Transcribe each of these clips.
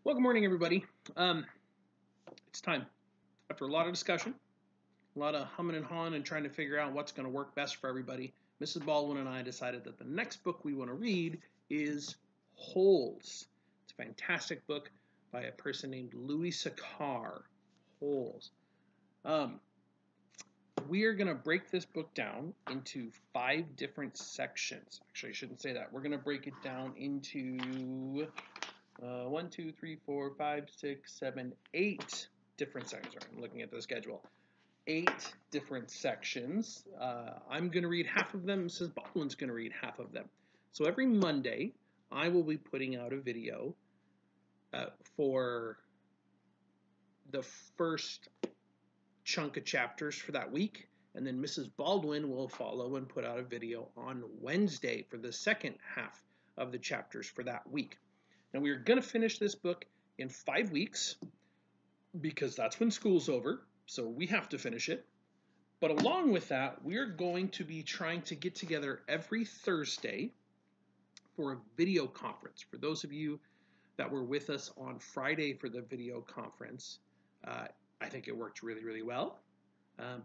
Well, good morning, everybody. It's time. After a lot of discussion, a lot of humming and hawing and trying to figure out what's going to work best for everybody, Mrs. Baldwin and I decided that the next book we want to read is Holes. It's a fantastic book by a person named Louisa Carr. Holes. We are going to break this book down into 5 different sections. Actually, I shouldn't say that. We're going to break it down into 1, 2, 3, 4, 5, 6, 7, 8 different sections. Sorry, I'm looking at the schedule. 8 different sections. I'm going to read half of them. Mrs. Baldwin's going to read half of them. So every Monday, I will be putting out a video for the first chunk of chapters for that week, and then Mrs. Baldwin will follow and put out a video on Wednesday for the second half of the chapters for that week. Now, we are going to finish this book in 5 weeks because that's when school's over, so we have to finish it. But along with that, we're going to be trying to get together every Thursday for a video conference. For those of you that were with us on Friday for the video conference, I think it worked really, really well.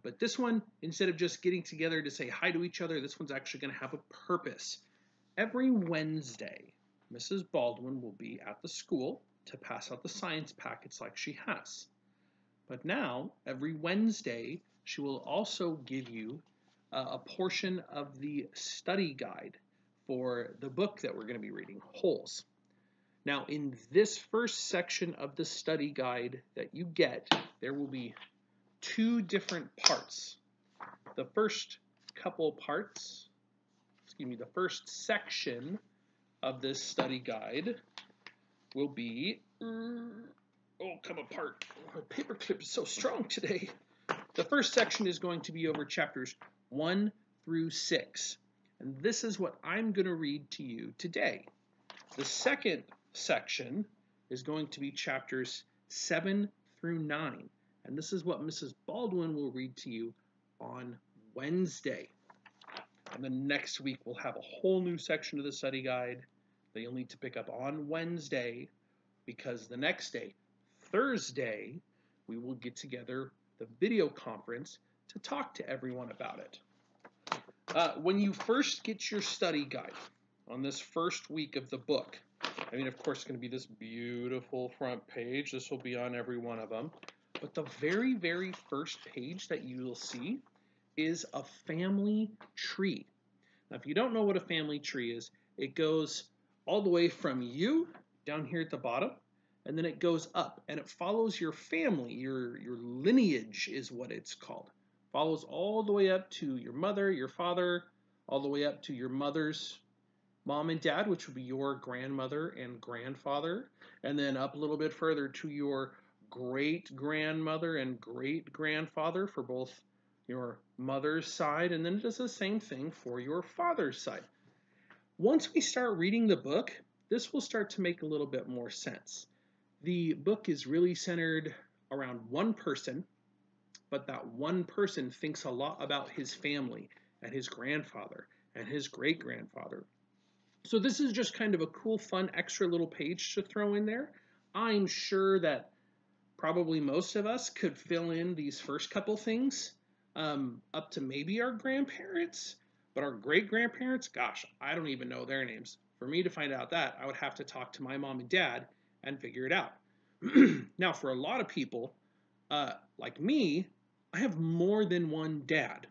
But this one, instead of just getting together to say hi to each other, this one's actually going to have a purpose. Every Wednesday, Mrs. Baldwin will be at the school to pass out the science packets like she has. But now, every Wednesday, she will also give you a portion of the study guide for the book that we're going to be reading, Holes. Now, in this first section of the study guide that you get, there will be 2 different parts. The first couple parts, the first section of this study guide will be, come apart. My paperclip is so strong today. The first section is going to be over chapters 1 through 6. And this is what I'm going to read to you today. The second section is going to be chapters 7 through 9. And this is what Mrs. Baldwin will read to you on Wednesday. And then next week we'll have a whole new section of the study guide that you'll need to pick up on Wednesday, because the next day, Thursday, we will get together the video conference to talk to everyone about it. When you first get your study guide on this first week of the book, of course, it's going to be this beautiful front page. This will be on every one of them. But the very, very first page that you will see is a family tree. Now, if you don't know what a family tree is, it goes all the way from you down here at the bottom, and then it goes up, and it follows your family. Your lineage is what it's called. Follows all the way up to your mother, your father, all the way up to your mother's mom and dad, which would be your grandmother and grandfather, and then up a little bit further to your great-grandmother and great-grandfather for both your mother's side, and then it does the same thing for your father's side. Once we start reading the book, this will start to make a little bit more sense. The book is really centered around one person, but that one person thinks a lot about his family and his grandfather and his great-grandfather. So this is just kind of a cool, fun, extra little page to throw in there. I'm sure that probably most of us could fill in these first couple things up to maybe our grandparents, but our great-grandparents, gosh, I don't even know their names. For me to find out that, I would have to talk to my mom and dad and figure it out. Now, for a lot of people, like me, I have more than one dad.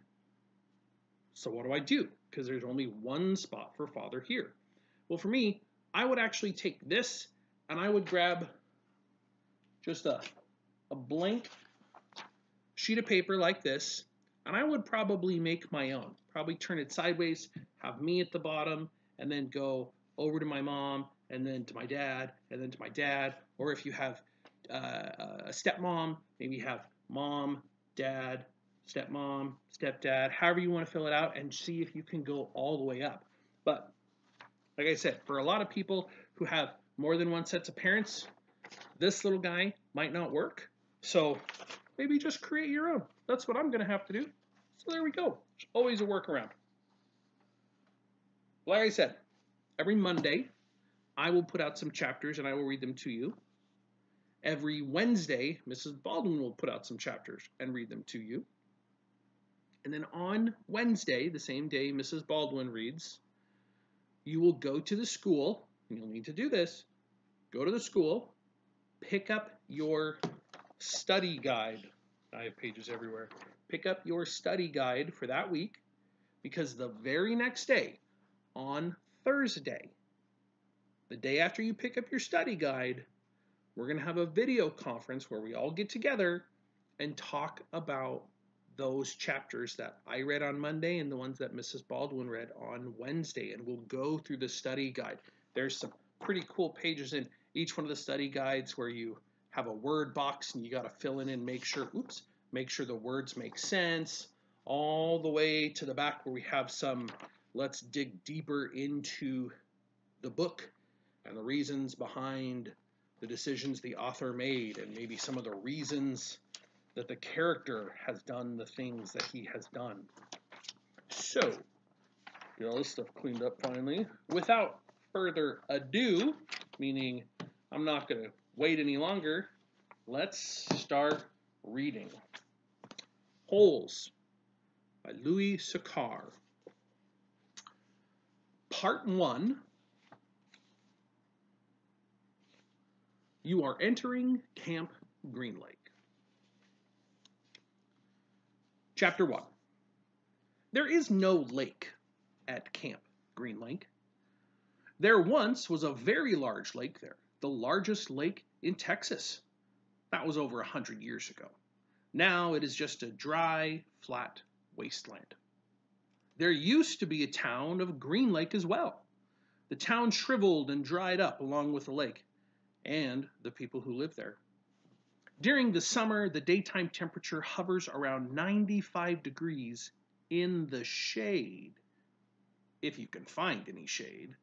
So what do I do? Because there's only one spot for father here. Well, for me, I would actually take this and I would grab just a blank sheet of paper like this, and I would probably make my own. Probably turn it sideways, have me at the bottom, and then go over to my mom, and then to my dad, and then to my dad. Or if you have a stepmom, maybe have mom, dad, stepmom, stepdad, however you want to fill it out, and see if you can go all the way up. But like I said, for a lot of people who have more than one set of parents, this little guy might not work. So maybe just create your own. That's what I'm going to have to do. So there we go. There's always a workaround. Like I said, every Monday, I will put out some chapters and I will read them to you. Every Wednesday, Mrs. Baldwin will put out some chapters and read them to you. And then on Wednesday, the same day Mrs. Baldwin reads, you will go to the school, and you'll need to do this, go to the school, pick up your study guide. I have pages everywhere. Pick up your study guide for that week, because the very next day, on Thursday, the day after you pick up your study guide, we're going to have a video conference where we all get together and talk about those chapters that I read on Monday and the ones that Mrs. Baldwin read on Wednesday, and we'll go through the study guide. There's some pretty cool pages in each one of the study guides where you have a word box and you got to fill in and make sure the words make sense, all the way to the back where we have some let's dig deeper into the book and the reasons behind the decisions the author made, and maybe some of the reasons that the character has done the things that he has done. So, get all this stuff cleaned up finally. Without further ado, meaning I'm not going to wait any longer, let's start reading. Holes by Louis Sachar. Part 1. You are entering Camp Green Lake. Chapter 1. There is no lake at Camp Green Lake. There once was a very large lake there, the largest lake in Texas. That was over 100 years ago. Now it is just a dry, flat wasteland. There used to be a town of Green Lake as well. The town shriveled and dried up along with the lake and the people who live there. During the summer, the daytime temperature hovers around 95 degrees in the shade, if you can find any shade.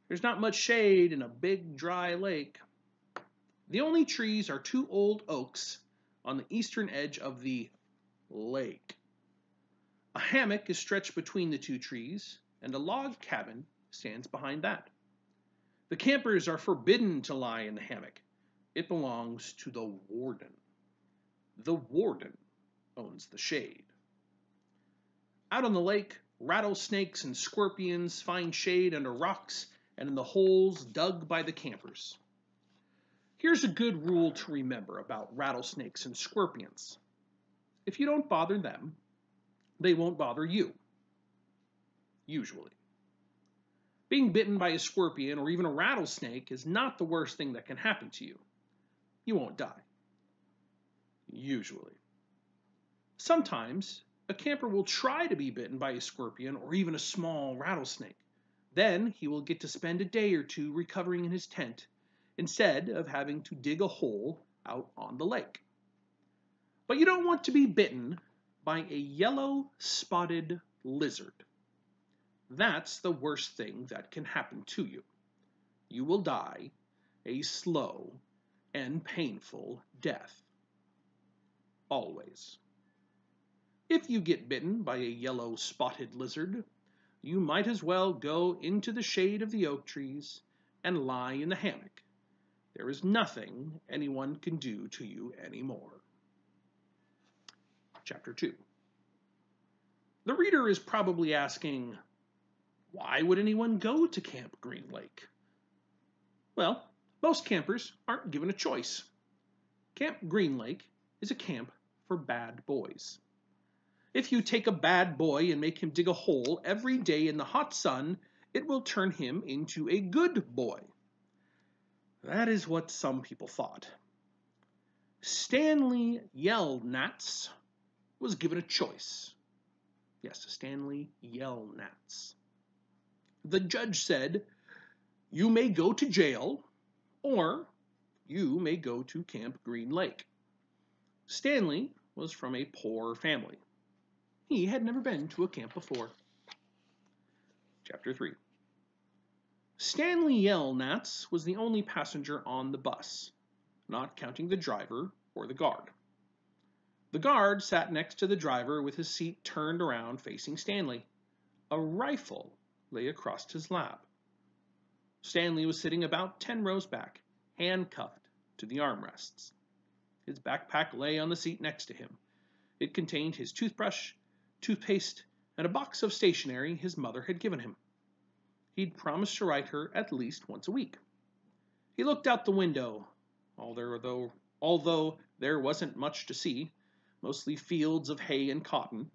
There's not much shade in a big, dry lake. The only trees are 2 old oaks on the eastern edge of the lake. A hammock is stretched between the 2 trees, and a log cabin stands behind that. The campers are forbidden to lie in the hammock. It belongs to the warden. The warden owns the shade. Out on the lake, rattlesnakes and scorpions find shade under rocks and in the holes dug by the campers. Here's a good rule to remember about rattlesnakes and scorpions. If you don't bother them, they won't bother you. Usually. Being bitten by a scorpion or even a rattlesnake is not the worst thing that can happen to you. You won't die. Usually. Sometimes, a camper will try to be bitten by a scorpion or even a small rattlesnake. Then he will get to spend a day or 2 recovering in his tent instead of having to dig a hole out on the lake. But you don't want to be bitten by a yellow-spotted lizard. That's the worst thing that can happen to you. You will die a slow and painful death. Always. If you get bitten by a yellow-spotted lizard, you might as well go into the shade of the oak trees and lie in the hammock. There is nothing anyone can do to you anymore. Chapter 2. The reader is probably asking, why would anyone go to Camp Green Lake? Well, most campers aren't given a choice. Camp Green Lake is a camp for bad boys. If you take a bad boy and make him dig a hole every day in the hot sun, it will turn him into a good boy. That is what some people thought. Stanley Yelnats was given a choice. Yes, Stanley Yelnats. The judge said, you may go to jail, or you may go to Camp Green Lake. Stanley was from a poor family. He had never been to a camp before. Chapter 3. Stanley Yelnats was the only passenger on the bus, not counting the driver or the guard. The guard sat next to the driver with his seat turned around facing Stanley. A rifle lay across his lap. Stanley was sitting about 10 rows back, handcuffed to the armrests. His backpack lay on the seat next to him. It contained his toothbrush, toothpaste, and a box of stationery his mother had given him. He'd promised to write her at least once a week. He looked out the window, although there wasn't much to see, mostly fields of hay and cotton.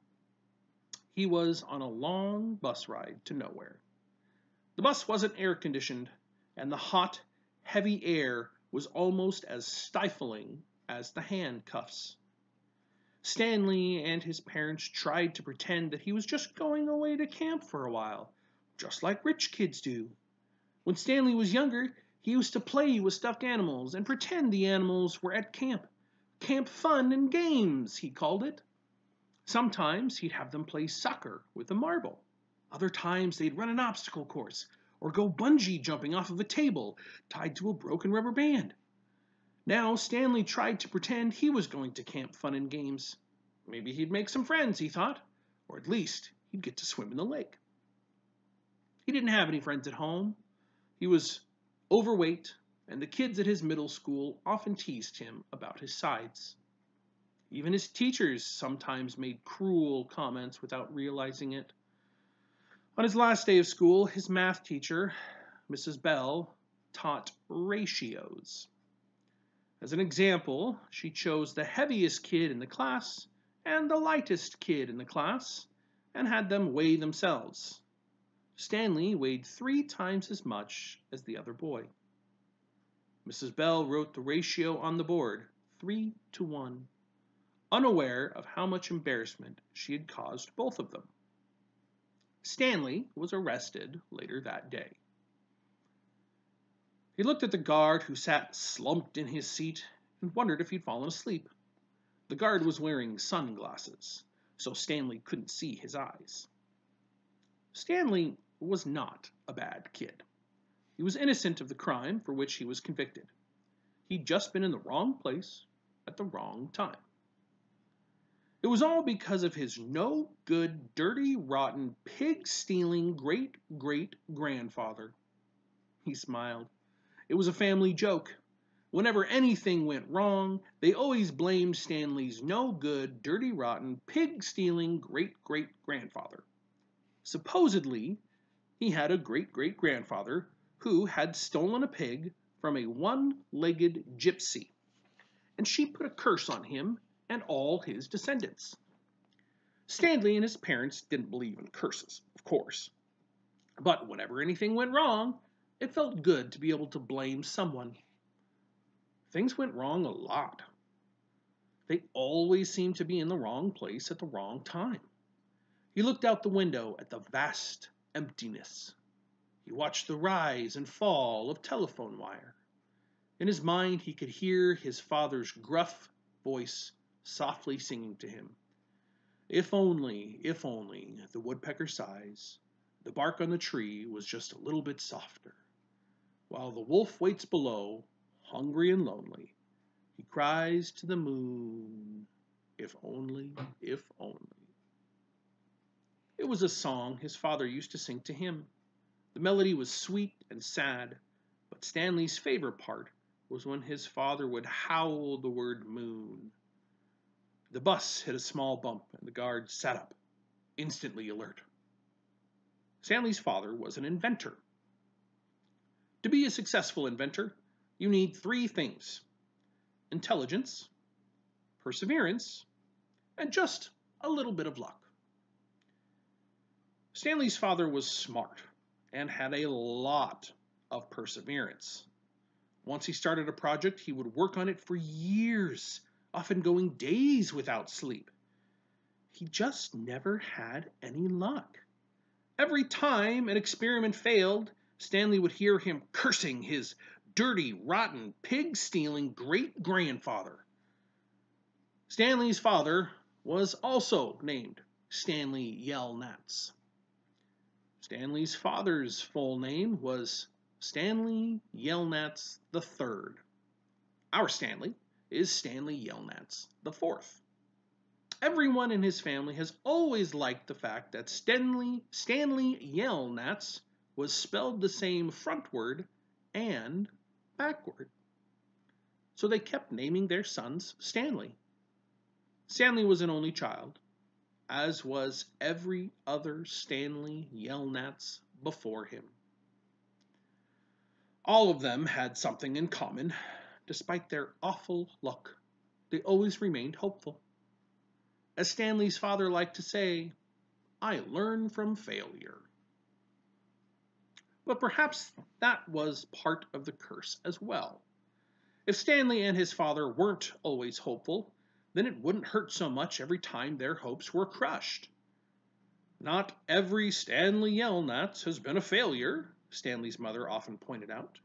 He was on a long bus ride to nowhere. The bus wasn't air-conditioned, and the hot, heavy air was almost as stifling as the handcuffs. Stanley and his parents tried to pretend that he was just going away to camp for a while, just like rich kids do. When Stanley was younger, he used to play with stuffed animals and pretend the animals were at camp. Camp fun and games, he called it. Sometimes he'd have them play soccer with a marble. Other times they'd run an obstacle course or go bungee jumping off of a table tied to a broken rubber band. Now Stanley tried to pretend he was going to camp fun and games. Maybe he'd make some friends, he thought, or at least he'd get to swim in the lake. He didn't have any friends at home. He was overweight, and the kids at his middle school often teased him about his sides. Even his teachers sometimes made cruel comments without realizing it. On his last day of school, his math teacher, Mrs. Bell, taught ratios. As an example, she chose the heaviest kid in the class and the lightest kid in the class and had them weigh themselves. Stanley weighed 3 times as much as the other boy. Mrs. Bell wrote the ratio on the board, 3 to 1, unaware of how much embarrassment she had caused both of them. Stanley was arrested later that day. He looked at the guard who sat slumped in his seat and wondered if he'd fallen asleep. The guard was wearing sunglasses, so Stanley couldn't see his eyes. Stanley was not a bad kid. He was innocent of the crime for which he was convicted. He'd just been in the wrong place at the wrong time. It was all because of his no-good, dirty, rotten, pig-stealing great-great-grandfather. He smiled. It was a family joke. Whenever anything went wrong, they always blamed Stanley's no-good, dirty, rotten, pig-stealing great-great-grandfather. Supposedly, he had a great-great-grandfather who had stolen a pig from a one-legged gypsy, and she put a curse on him and all his descendants. Stanley and his parents didn't believe in curses, of course. But whenever anything went wrong, it felt good to be able to blame someone. Things went wrong a lot. They always seemed to be in the wrong place at the wrong time. He looked out the window at the vast emptiness. He watched the rise and fall of telephone wire. In his mind, he could hear his father's gruff voice softly singing to him. If only, the woodpecker sighs, the bark on the tree was just a little bit softer. While the wolf waits below, hungry and lonely, he cries to the moon, if only, if only. It was a song his father used to sing to him. The melody was sweet and sad, but Stanley's favorite part was when his father would howl the word moon. The bus hit a small bump, and the guard sat up, instantly alert. Stanley's father was an inventor. To be a successful inventor, you need 3 things: intelligence, perseverance, and just a little bit of luck. Stanley's father was smart and had a lot of perseverance. Once he started a project, he would work on it for years, often going days without sleep. He just never had any luck. Every time an experiment failed, Stanley would hear him cursing his dirty, rotten, pig-stealing great-grandfather. Stanley's father was also named Stanley Yelnats. Stanley's father's full name was Stanley Yelnats III. Our Stanley is Stanley Yelnats IV. Everyone in his family has always liked the fact that Stanley Yelnats was spelled the same frontward and backward. so they kept naming their sons Stanley. Stanley was an only child, as was every other Stanley Yelnats before him. All of them had something in common. Despite their awful luck, they always remained hopeful. As Stanley's father liked to say, I learn from failure. But perhaps that was part of the curse as well. If Stanley and his father weren't always hopeful, then it wouldn't hurt so much every time their hopes were crushed. Not every Stanley Yelnats has been a failure, Stanley's mother often pointed out.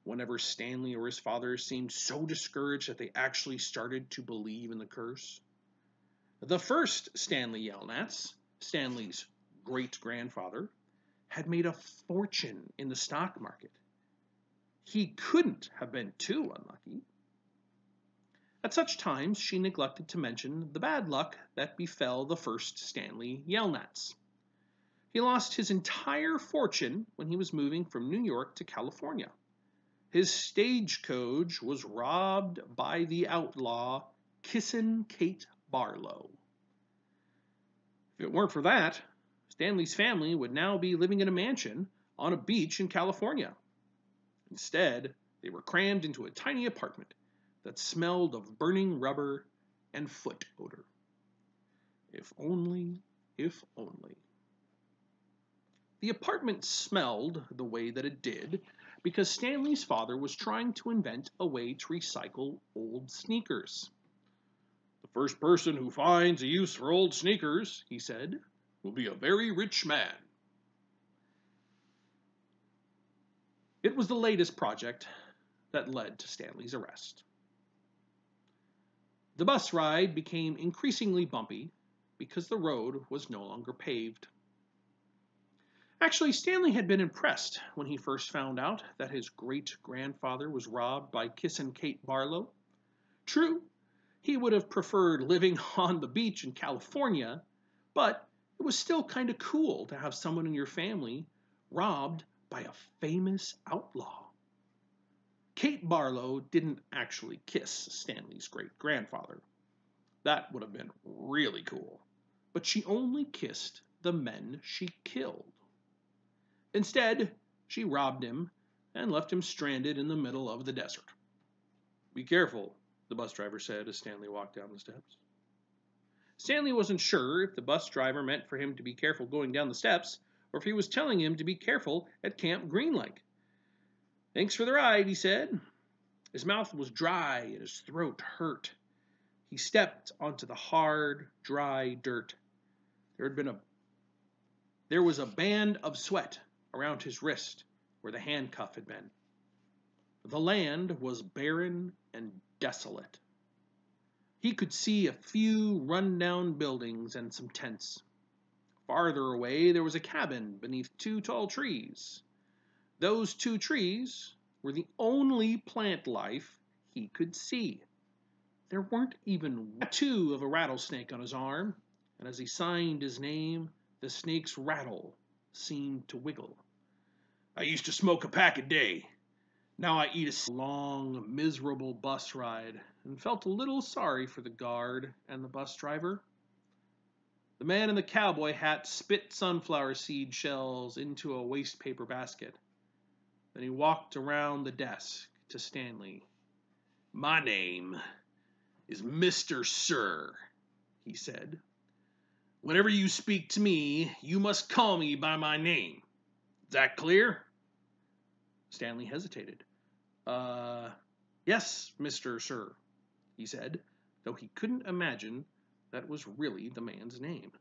Whenever Stanley or his father seemed so discouraged that they actually started to believe in the curse. The first Stanley Yelnats, Stanley's great-grandfather, had made a fortune in the stock market. He couldn't have been too unlucky. At such times, she neglected to mention the bad luck that befell the first Stanley Yelnats. He lost his entire fortune when he was moving from New York to California. His stagecoach was robbed by the outlaw Kissin' Kate Barlow. If it weren't for that, Stanley's family would now be living in a mansion on a beach in California. Instead, they were crammed into a tiny apartment that smelled of burning rubber and foot odor. If only, if only. The apartment smelled the way that it did because Stanley's father was trying to invent a way to recycle old sneakers. The first person who finds a use for old sneakers, he said, will be a very rich man. It was the latest project that led to Stanley's arrest. The bus ride became increasingly bumpy because the road was no longer paved. Actually, Stanley had been impressed when he first found out that his great-grandfather was robbed by Kissin' Kate Barlow. True, he would have preferred living on the beach in California, but it was still kind of cool to have someone in your family robbed by a famous outlaw. Kate Barlow didn't actually kiss Stanley's great-grandfather. That would have been really cool. But she only kissed the men she killed. Instead, she robbed him and left him stranded in the middle of the desert. Be careful, the bus driver said as Stanley walked down the steps. Stanley wasn't sure if the bus driver meant for him to be careful going down the steps or if he was telling him to be careful at Camp Green Lake. Thanks for the ride, he said. His mouth was dry and his throat hurt. He stepped onto the hard, dry dirt. There was a band of sweat around his wrist where the handcuff had been. The land was barren and desolate. He could see a few run-down buildings and some tents. Farther away, there was a cabin beneath two tall trees. Those two trees were the only plant life he could see. There weren't even a tattoo of a rattlesnake on his arm, and as he signed his name, the snake's rattle seemed to wiggle. I used to smoke a pack a day. Now I eat a long, miserable bus ride, and felt a little sorry for the guard and the bus driver. The man in the cowboy hat spit sunflower seed shells into a waste paper basket. Then he walked around the desk to Stanley. My name is Mr. Sir, he said. Whenever you speak to me, you must call me by my name. Is that clear? Stanley hesitated. Yes, Mr. Sir, he said, though he couldn't imagine that was really the man's name.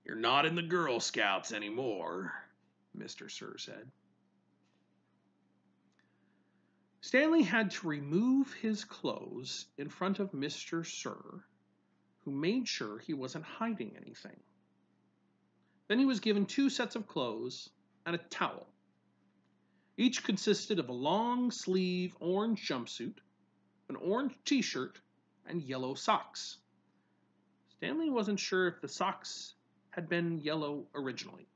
You're not in the Girl Scouts anymore, Mr. Sir said. Stanley had to remove his clothes in front of Mr. Sir, who made sure he wasn't hiding anything. Then he was given 2 sets of clothes and a towel. Each consisted of a long-sleeve orange jumpsuit, an orange t-shirt, and yellow socks. Stanley wasn't sure if the socks had been yellow originally.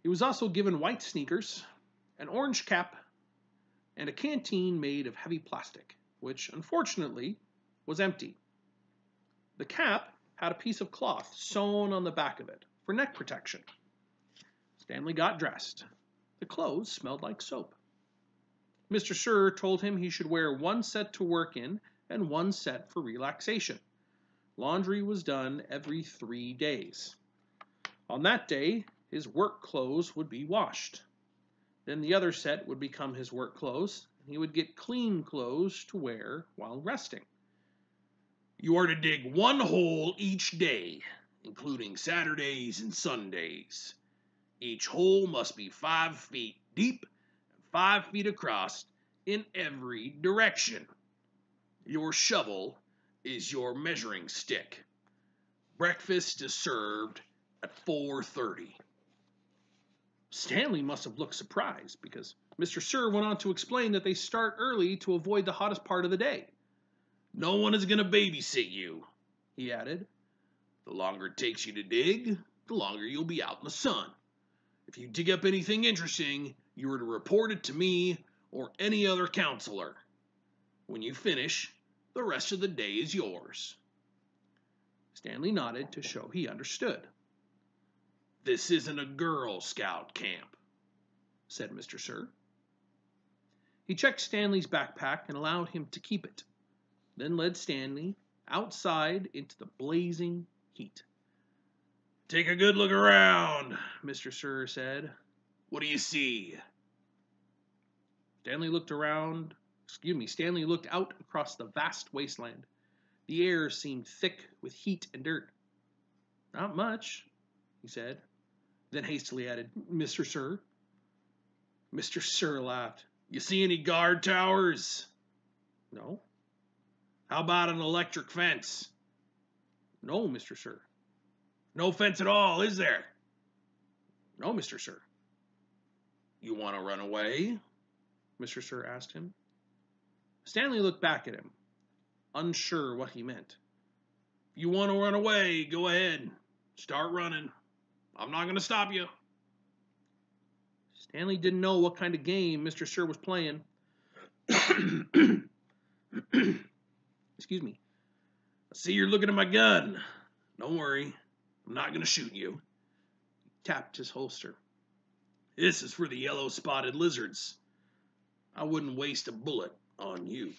He was also given white sneakers, an orange cap, and a canteen made of heavy plastic, which unfortunately was empty. The cap had a piece of cloth sewn on the back of it for neck protection. Stanley got dressed. The clothes smelled like soap. Mr. Sir told him he should wear one set to work in and one set for relaxation. Laundry was done every 3 days. On that day, his work clothes would be washed. Then the other set would become his work clothes, and he would get clean clothes to wear while resting. You are to dig 1 hole each day, including Saturdays and Sundays. Each hole must be 5 feet deep and 5 feet across in every direction. Your shovel is your measuring stick. Breakfast is served at 4:30. Stanley must have looked surprised because Mr. Sir went on to explain that they start early to avoid the hottest part of the day. No one is going to babysit you, he added. The longer it takes you to dig, the longer you'll be out in the sun. If you dig up anything interesting, you are to report it to me or any other counselor. When you finish, the rest of the day is yours. Stanley nodded to show he understood. This isn't a Girl Scout camp, said Mr. Sir. He checked Stanley's backpack and allowed him to keep it, then led Stanley outside into the blazing heat. Take a good look around, Mr. Sir said. What do you see? Stanley looked out across the vast wasteland. The air seemed thick with heat and dirt. Not much, he said, then hastily added, Mr. Sir. Mr. Sir laughed. You see any guard towers? No. How about an electric fence? No, Mr. Sir. No fence at all, is there? No, Mr. Sir. You want to run away? Mr. Sir asked him. Stanley looked back at him, unsure what he meant. If you want to run away, go ahead. Start running. I'm not going to stop you. Stanley didn't know what kind of game Mr. Sir was playing. Excuse me. I see you're looking at my gun. Don't worry. I'm not going to shoot you. He tapped his holster. This is for the yellow-spotted lizards. I wouldn't waste a bullet on you.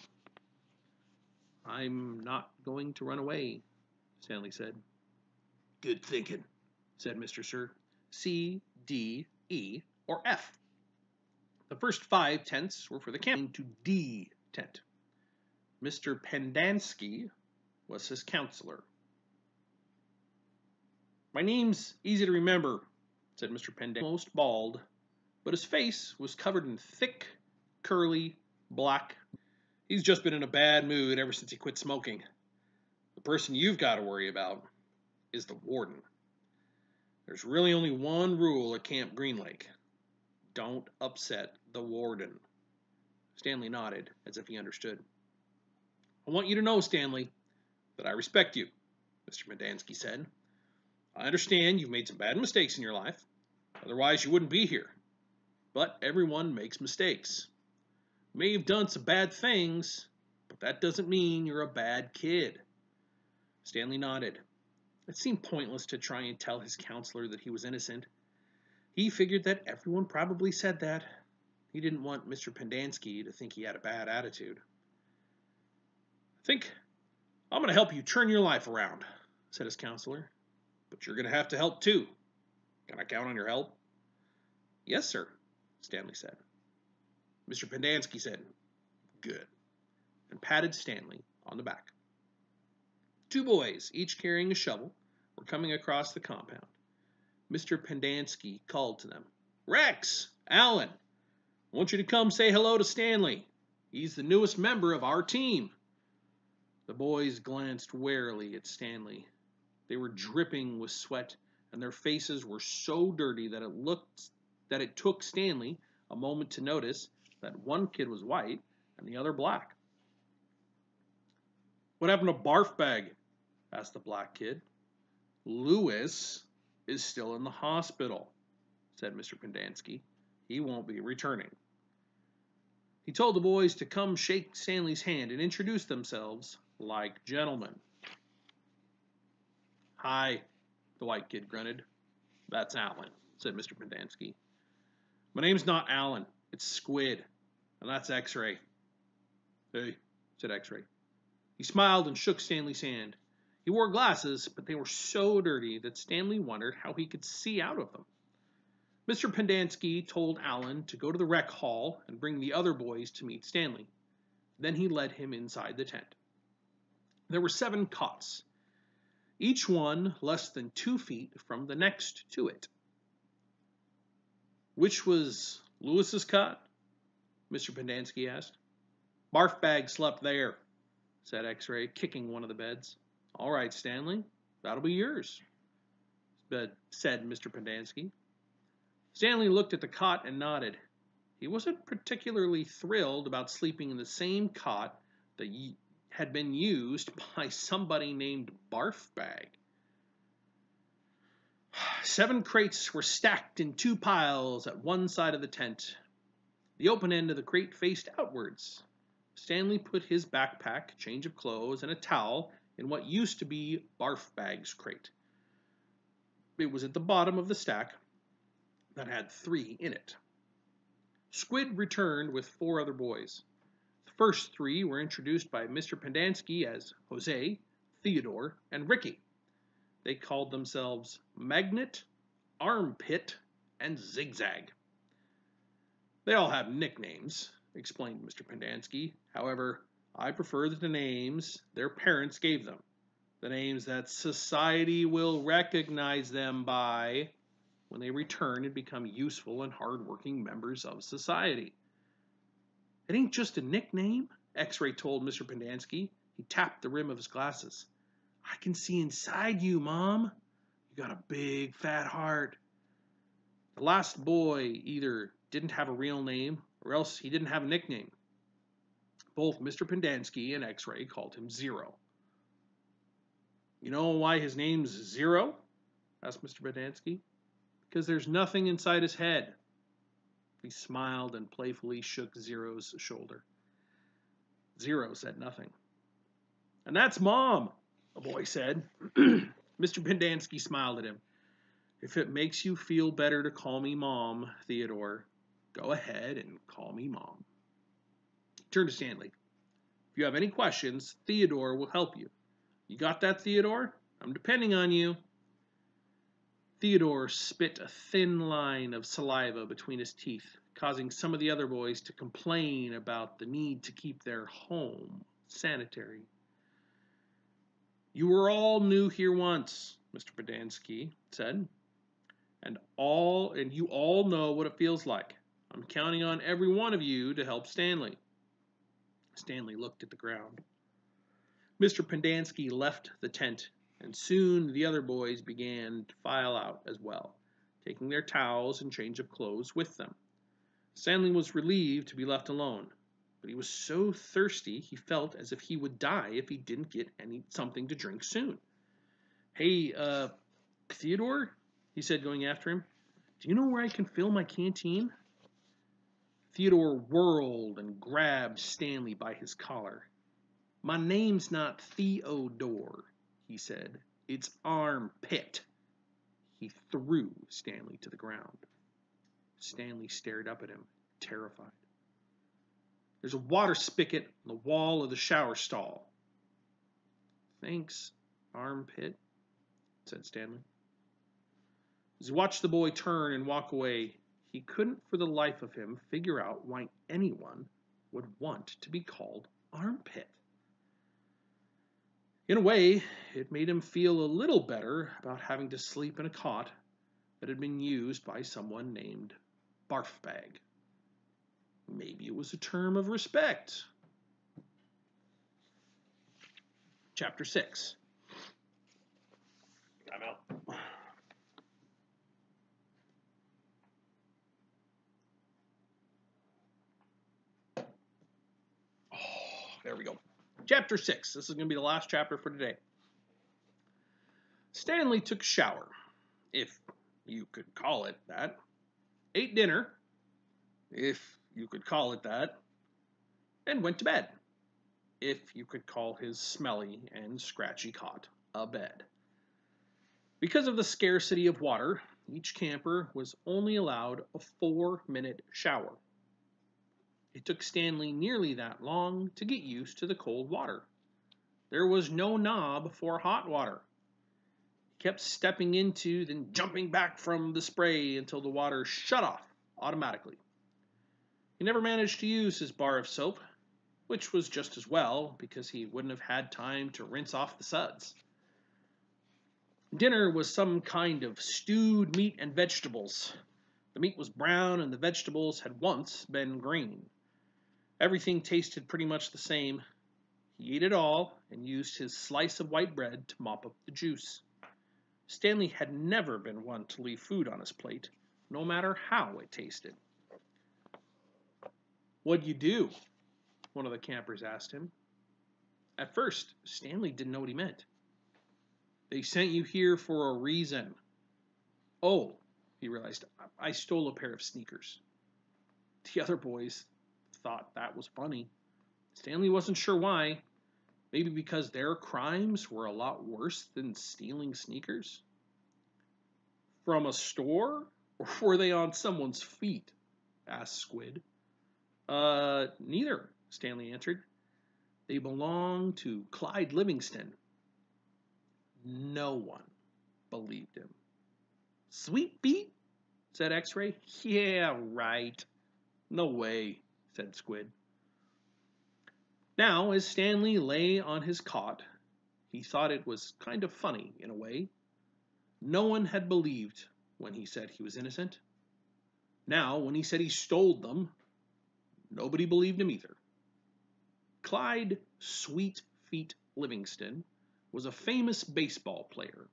I'm not going to run away, Stanley said. Good thinking, said Mr. Sir. C, D, E, or F. The first 5 tents were for the camp to D tent. Mr. Pendanski was his counselor. My name's easy to remember, said Mr. Pendanski, almost bald, but his face was covered in thick, curly, black. He's just been in a bad mood ever since he quit smoking. The person you've got to worry about is the warden. There's really only one rule at Camp Green Lake. Don't upset the warden. Stanley nodded as if he understood. I want you to know, Stanley, that I respect you, Mr. Pendanski said. I understand you've made some bad mistakes in your life. Otherwise, you wouldn't be here. But everyone makes mistakes. You may have done some bad things, but that doesn't mean you're a bad kid. Stanley nodded. It seemed pointless to try and tell his counselor that he was innocent. He figured that everyone probably said that. He didn't want Mr. Pendanski to think he had a bad attitude. I think I'm going to help you turn your life around, said his counselor. But you're going to have to help too. Can I count on your help? Yes, sir, Stanley said. Mr. Pendanski said, good, and patted Stanley on the back. 2 boys, each carrying a shovel, were coming across the compound. Mr. Pendanski called to them. Rex, Alan, I want you to come say hello to Stanley. He's the newest member of our team. The boys glanced warily at Stanley. They were dripping with sweat, and their faces were so dirty that it took Stanley a moment to notice that one kid was white and the other black. What happened to Barf Bag? Asked the black kid. Lewis is still in the hospital, said Mr. Pendanski. He won't be returning. He told the boys to come shake Stanley's hand and introduce themselves like gentlemen. "Hi," the white kid grunted. "That's Alan," said Mr. Pendanski. "My name's not Alan, it's Squid, and that's X-Ray." "Hey," said X-Ray. He smiled and shook Stanley's hand. He wore glasses, but they were so dirty that Stanley wondered how he could see out of them. Mr. Pendanski told Alan to go to the rec hall and bring the other boys to meet Stanley. Then he led him inside the tent. There were 7 cots, each one less than 2 feet from the next to it. "Which was Lewis's cot?" Mr. Pendanski asked. "Barfbag slept there," said X-Ray, kicking one of the beds. "All right, Stanley, that'll be yours," said Mr. Pendanski. Stanley looked at the cot and nodded. He wasn't particularly thrilled about sleeping in the same cot that had been used by somebody named Barfbag. 7 crates were stacked in 2 piles at one side of the tent. The open end of the crate faced outwards. Stanley put his backpack, change of clothes, and a towel in what used to be Barfbag's crate. It was at the bottom of the stack that had 3 in it. Squid returned with 4 other boys. The first 3 were introduced by Mr. Pendanski as Jose, Theodore, and Ricky. They called themselves Magnet, Armpit, and Zigzag. "They all have nicknames," explained Mr. Pendanski. "However, I prefer the names their parents gave them, the names that society will recognize them by when they return and become useful and hard-working members of society." "It ain't just a nickname," X-Ray told Mr. Pendanski. He tapped the rim of his glasses. "I can see inside you, Mom. You got a big, fat heart." The last boy either didn't have a real name or else he didn't have a nickname. Both Mr. Pendanski and X-Ray called him Zero. "You know why his name's Zero?" asked Mr. Pendanski. "Because there's nothing inside his head." He smiled and playfully shook Zero's shoulder. Zero said nothing. "And that's Mom," a boy said. Mr. Pendanski smiled at him. "If it makes you feel better to call me Mom, Theodore, go ahead and call me Mom." He turned to Stanley. "If you have any questions, Theodore will help you. You got that, Theodore? I'm depending on you." Theodore spit a thin line of saliva between his teeth, causing some of the other boys to complain about the need to keep their home sanitary. "You were all new here once," Mr. Pendanski said, and you all know what it feels like. I'm counting on every one of you to help Stanley." Stanley looked at the ground. Mr. Pendanski left the tent, and soon the other boys began to file out as well, taking their towels and change of clothes with them. Stanley was relieved to be left alone, but he was so thirsty he felt as if he would die if he didn't get something to drink soon. "Hey, Theodore," he said, going after him, "do you know where I can fill my canteen?" Theodore whirled and grabbed Stanley by his collar. "My name's not Theodore," he said. "It's Armpit." He threw Stanley to the ground. Stanley stared up at him, terrified. "There's a water spigot on the wall of the shower stall." "Thanks, Armpit," said Stanley. As he watched the boy turn and walk away, he couldn't for the life of him figure out why anyone would want to be called Armpit. In a way, it made him feel a little better about having to sleep in a cot that had been used by someone named Barfbag. Maybe it was a term of respect. Chapter 6. I'm out. There we go. Chapter 6. This is going to be the last chapter for today. Stanley took a shower, if you could call it that, ate dinner, if you could call it that, and went to bed, if you could call his smelly and scratchy cot a bed. Because of the scarcity of water, each camper was only allowed a 4-minute shower. It took Stanley nearly that long to get used to the cold water. There was no knob for hot water. He kept stepping into, then jumping back from the spray until the water shut off automatically. He never managed to use his bar of soap, which was just as well because he wouldn't have had time to rinse off the suds. Dinner was some kind of stewed meat and vegetables. The meat was brown and the vegetables had once been green. Everything tasted pretty much the same. He ate it all and used his slice of white bread to mop up the juice. Stanley had never been one to leave food on his plate, no matter how it tasted. "What'd you do?" one of the campers asked him. At first, Stanley didn't know what he meant. "They sent you here for a reason." "Oh," he realized, "I stole a pair of sneakers." The other boys thought that was funny. Stanley wasn't sure why. Maybe because their crimes were a lot worse than stealing sneakers? "From a store? Or were they on someone's feet?" asked Squid. Neither," Stanley answered. "They belong to Clyde Livingston." No one believed him. "Sweet Pete?" said X-Ray. "Yeah, right." "No way," said Squid. Now, as Stanley lay on his cot, he thought it was kind of funny in a way. No one had believed when he said he was innocent. Now, when he said he stole them, nobody believed him either. Clyde Sweet Feet Livingston was a famous baseball player.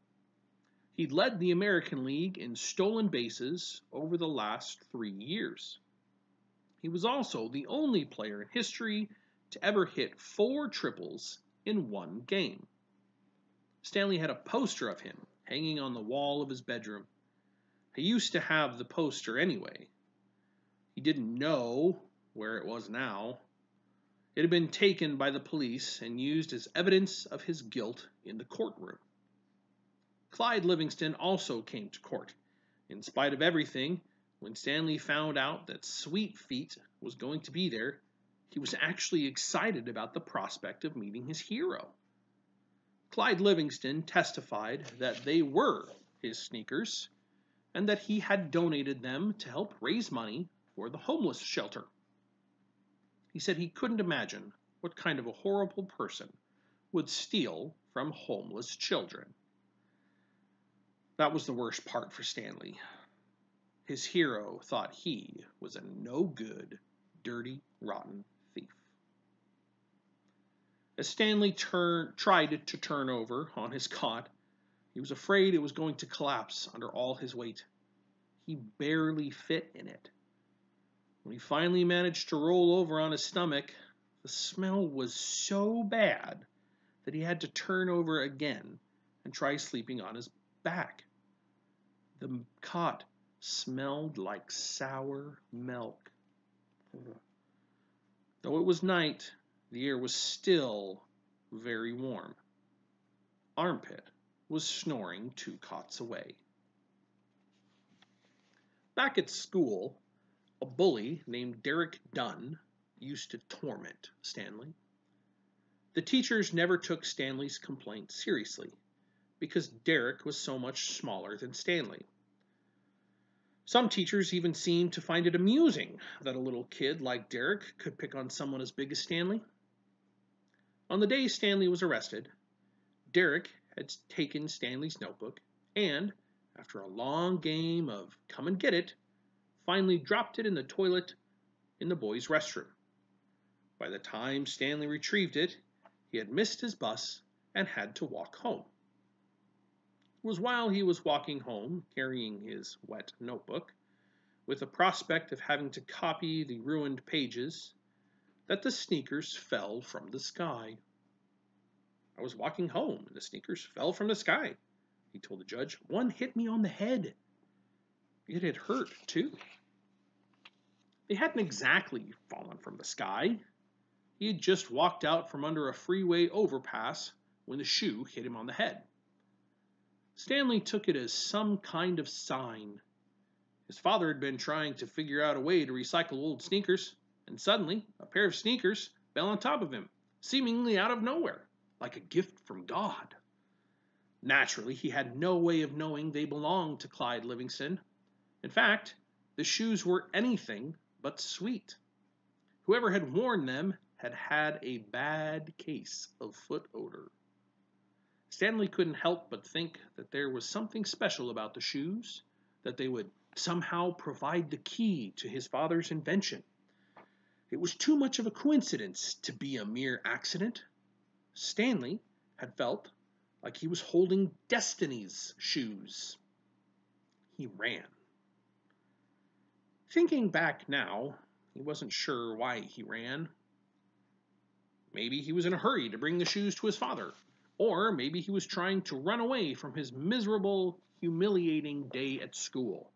He'd led the American League in stolen bases over the last 3 years. He was also the only player in history to ever hit 4 triples in one game. Stanley had a poster of him hanging on the wall of his bedroom. He used to have the poster anyway. He didn't know where it was now. It had been taken by the police and used as evidence of his guilt in the courtroom. Clyde Livingston also came to court. In spite of everything, when Stanley found out that Sweet Feet was going to be there, he was actually excited about the prospect of meeting his hero. Clyde Livingston testified that they were his sneakers and that he had donated them to help raise money for the homeless shelter. He said he couldn't imagine what kind of a horrible person would steal from homeless children. That was the worst part for Stanley. His hero thought he was a no-good, dirty, rotten thief. As Stanley tried to turn over on his cot, he was afraid it was going to collapse under all his weight. He barely fit in it. When he finally managed to roll over on his stomach, the smell was so bad that he had to turn over again and try sleeping on his back. The cot smelled like sour milk. Though it was night, the air was still very warm. Armpit was snoring 2 cots away. Back at school, a bully named Derek Dunn used to torment Stanley. The teachers never took Stanley's complaint seriously because Derek was so much smaller than Stanley. Some teachers even seemed to find it amusing that a little kid like Derek could pick on someone as big as Stanley. On the day Stanley was arrested, Derek had taken Stanley's notebook and, after a long game of come and get it, finally dropped it in the toilet in the boys' restroom. By the time Stanley retrieved it, he had missed his bus and had to walk home. It was while he was walking home, carrying his wet notebook, with the prospect of having to copy the ruined pages, that the sneakers fell from the sky. "I was walking home, and the sneakers fell from the sky," he told the judge. "One hit me on the head. It had hurt, too." They hadn't exactly fallen from the sky. He had just walked out from under a freeway overpass when the shoe hit him on the head. Stanley took it as some kind of sign. His father had been trying to figure out a way to recycle old sneakers, and suddenly a pair of sneakers fell on top of him, seemingly out of nowhere, like a gift from God. Naturally, he had no way of knowing they belonged to Clyde Livingston. In fact, the shoes were anything but sweet. Whoever had worn them had had a bad case of foot odor. Stanley couldn't help but think that there was something special about the shoes, that they would somehow provide the key to his father's invention. It was too much of a coincidence to be a mere accident. Stanley had felt like he was holding destiny's shoes. He ran. Thinking back now, he wasn't sure why he ran. Maybe he was in a hurry to bring the shoes to his father, or maybe he was trying to run away from his miserable, humiliating day at school.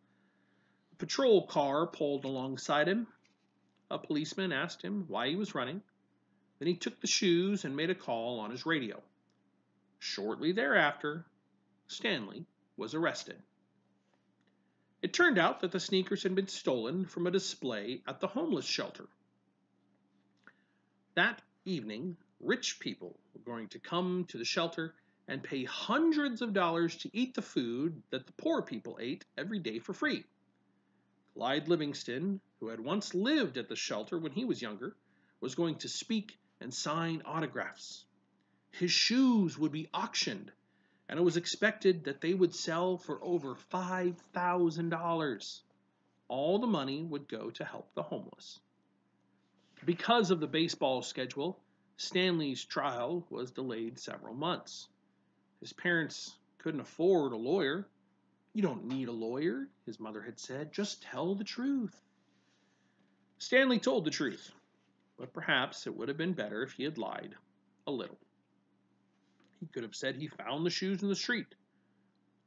A patrol car pulled alongside him. A policeman asked him why he was running. Then he took the shoes and made a call on his radio. Shortly thereafter, Stanley was arrested. It turned out that the sneakers had been stolen from a display at the homeless shelter. That evening, rich people were going to come to the shelter and pay hundreds of dollars to eat the food that the poor people ate every day for free. Clyde Livingston, who had once lived at the shelter when he was younger, was going to speak and sign autographs. His shoes would be auctioned, and it was expected that they would sell for over $5,000. All the money would go to help the homeless. Because of the baseball schedule, Stanley's trial was delayed several months. His parents couldn't afford a lawyer. "You don't need a lawyer," his mother had said. "Just tell the truth." Stanley told the truth, but perhaps it would have been better if he had lied a little. He could have said he found the shoes in the street.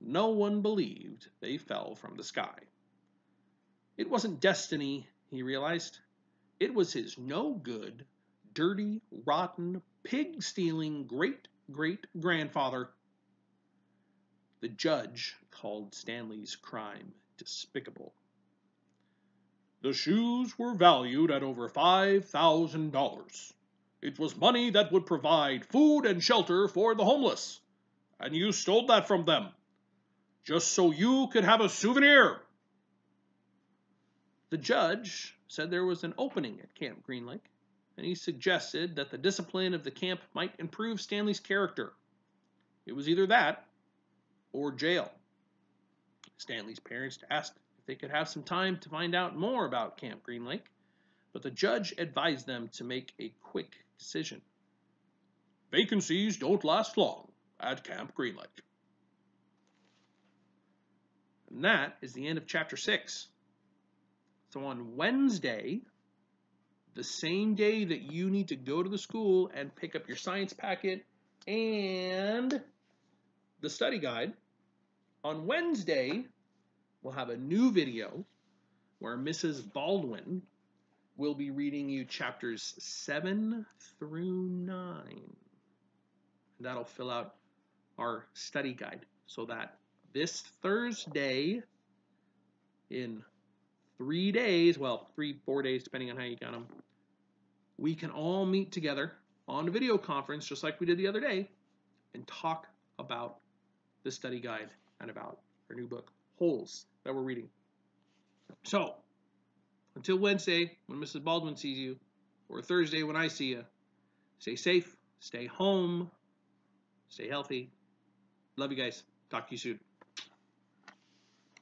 No one believed they fell from the sky. It wasn't destiny, he realized. It was his no-good, dirty, rotten, pig-stealing great-great-grandfather. The judge called Stanley's crime despicable. "The shoes were valued at over $5,000. It was money that would provide food and shelter for the homeless, and you stole that from them, just so you could have a souvenir." The judge said there was an opening at Camp Green Lake, and he suggested that the discipline of the camp might improve Stanley's character. It was either that or jail. Stanley's parents asked if they could have some time to find out more about Camp Green Lake, but the judge advised them to make a quick decision. "Vacancies don't last long at Camp Green Lake." And that is the end of chapter 6. So on Wednesday, the same day that you need to go to the school and pick up your science packet and the study guide, on Wednesday, we'll have a new video where Mrs. Baldwin will be reading you chapters 7 through 9. And that'll fill out our study guide so that this Thursday, in 3 days, well, 3-4 days, depending on how you count them, we can all meet together on a video conference, just like we did the other day, and talk about the study guide and about our new book, Holes, that we're reading. So, until Wednesday, when Mrs. Baldwin sees you, or Thursday when I see you, stay safe, stay home, stay healthy. Love you guys. Talk to you soon.